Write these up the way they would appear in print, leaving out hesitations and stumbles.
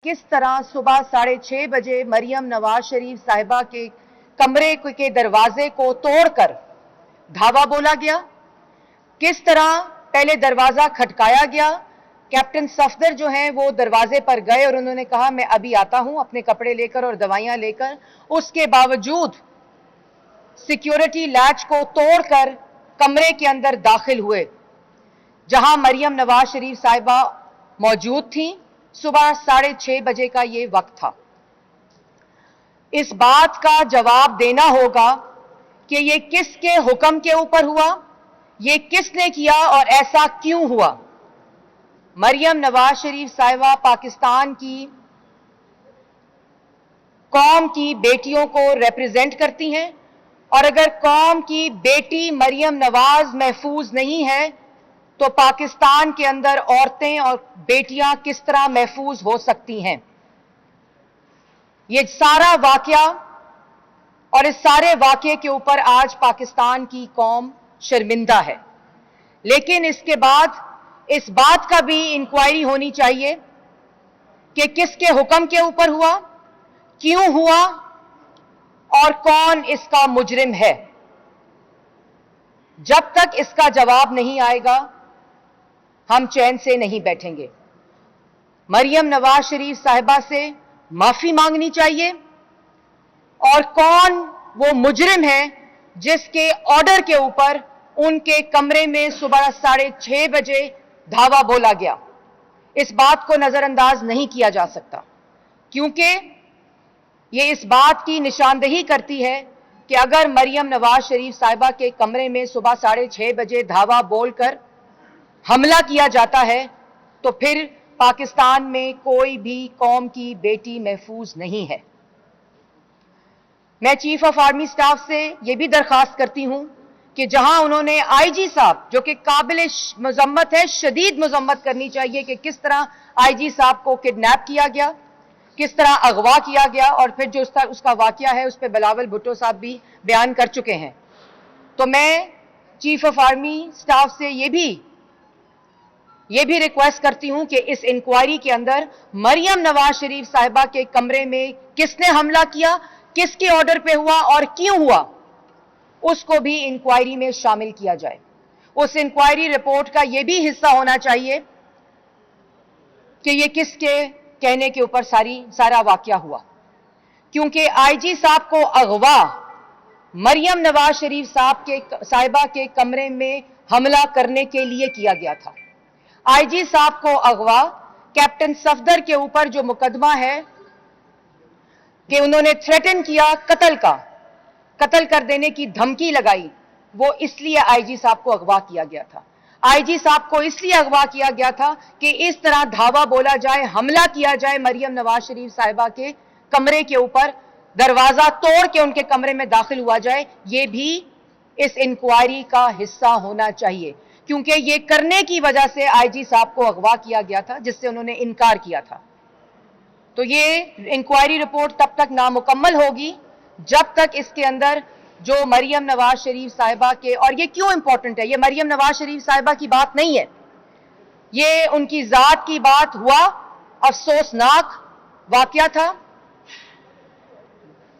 किस तरह सुबह 6:30 बजे मरियम नवाज शरीफ साहिबा के कमरे के दरवाजे को तोड़कर धावा बोला गया, किस तरह पहले दरवाजा खटकाया गया। कैप्टन सफदर जो हैं वो दरवाजे पर गए और उन्होंने कहा मैं अभी आता हूं अपने कपड़े लेकर और दवाइयां लेकर। उसके बावजूद सिक्योरिटी लैच को तोड़कर कमरे के अंदर दाखिल हुए जहां मरियम नवाज शरीफ साहिबा मौजूद थी। सुबह 6:30 बजे का ये वक्त था। इस बात का जवाब देना होगा कि ये किसके हुक्म के ऊपर हुआ, ये किसने किया और ऐसा क्यों हुआ। मरियम नवाज शरीफ साहिबा पाकिस्तान की कौम की बेटियों को रिप्रेजेंट करती हैं और अगर कौम की बेटी मरियम नवाज महफूज नहीं है तो पाकिस्तान के अंदर औरतें और बेटियां किस तरह महफूज हो सकती हैं। ये सारा वाकया और इस सारे वाकये के ऊपर आज पाकिस्तान की कौम शर्मिंदा है, लेकिन इसके बाद इस बात का भी इंक्वायरी होनी चाहिए कि किसके हुक्म के ऊपर हुआ, क्यों हुआ और कौन इसका मुजरिम है। जब तक इसका जवाब नहीं आएगा हम चैन से नहीं बैठेंगे। मरियम नवाज शरीफ साहिबा से माफी मांगनी चाहिए और कौन वो मुजरिम है जिसके ऑर्डर के ऊपर उनके कमरे में सुबह 6:30 बजे धावा बोला गया। इस बात को नजरअंदाज नहीं किया जा सकता क्योंकि ये इस बात की निशानदेही करती है कि अगर मरियम नवाज शरीफ साहिबा के कमरे में सुबह 6:30 बजे धावा बोलकर हमला किया जाता है तो फिर पाकिस्तान में कोई भी कौम की बेटी महफूज नहीं है। मैं चीफ ऑफ आर्मी स्टाफ से यह भी दरखास्त करती हूं कि जहां उन्होंने आईजी साहब, जो कि काबिल मजम्मत है, शदीद मजम्मत करनी चाहिए कि किस तरह आईजी साहब को किडनैप किया गया, किस तरह अगवा किया गया और फिर जो उसका वाकया है उस पर बिलावल भुट्टो साहब भी बयान कर चुके हैं। तो मैं चीफ ऑफ आर्मी स्टाफ से ये भी रिक्वेस्ट करती हूं कि इस इंक्वायरी के अंदर मरियम नवाज शरीफ साहिबा के कमरे में किसने हमला किया, किसके ऑर्डर पे हुआ और क्यों हुआ, उसको भी इंक्वायरी में शामिल किया जाए। उस इंक्वायरी रिपोर्ट का यह भी हिस्सा होना चाहिए कि यह किसके कहने के ऊपर सारा वाकया हुआ, क्योंकि आईजी साहब को अगवा मरियम नवाज शरीफ साहिबा के कमरे में हमला करने के लिए किया गया था। आईजी साहब को अगवा कैप्टन सफदर के ऊपर जो मुकदमा है कि उन्होंने थ्रेटन किया कत्ल कर देने की धमकी लगाई, वो इसलिए आईजी साहब को अगवा किया गया था। आईजी साहब को इसलिए अगवा किया गया था कि इस तरह धावा बोला जाए, हमला किया जाए मरियम नवाज शरीफ साहिबा के कमरे के ऊपर, दरवाजा तोड़ के उनके कमरे में दाखिल हुआ जाए। ये भी इस इंक्वायरी का हिस्सा होना चाहिए क्योंकि ये करने की वजह से आईजी साहब को अगवा किया गया था जिससे उन्होंने इनकार किया था। तो ये इंक्वायरी रिपोर्ट तब तक नामुकम्मल होगी जब तक इसके अंदर जो मरियम नवाज शरीफ साहिबा के, और ये क्यों इंपॉर्टेंट है, ये मरियम नवाज शरीफ साहिबा की बात नहीं है, ये उनकी जात की बात हुआ। अफसोसनाक वाकया था,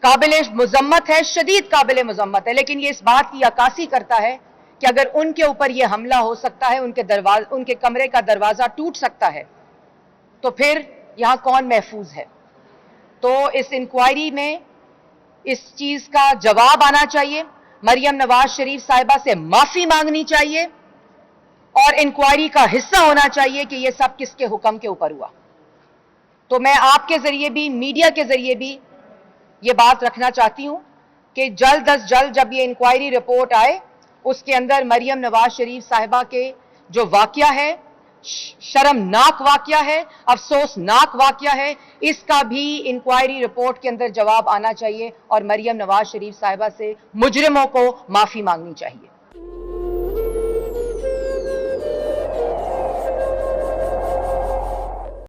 काबिल मुजम्मत है, शदीद काबिल मुजम्मत है, लेकिन ये इस बात की अक्कासी करता है कि अगर उनके ऊपर यह हमला हो सकता है, उनके कमरे का दरवाजा टूट सकता है, तो फिर यहां कौन महफूज है। तो इस इंक्वायरी में इस चीज का जवाब आना चाहिए, मरियम नवाज शरीफ साहिबा से माफी मांगनी चाहिए और इंक्वायरी का हिस्सा होना चाहिए कि यह सब किसके हुक्म के ऊपर हुआ। तो मैं आपके जरिए भी, मीडिया के जरिए भी ये बात रखना चाहती हूं कि जल्द अज जल्द जब ये इंक्वायरी रिपोर्ट आए उसके अंदर मरियम नवाज शरीफ साहिबा के जो वाकया है, शर्मनाक वाकया है, अफसोसनाक वाकया है, इसका भी इंक्वायरी रिपोर्ट के अंदर जवाब आना चाहिए और मरियम नवाज शरीफ साहिबा से मुजरिमों को माफी मांगनी चाहिए।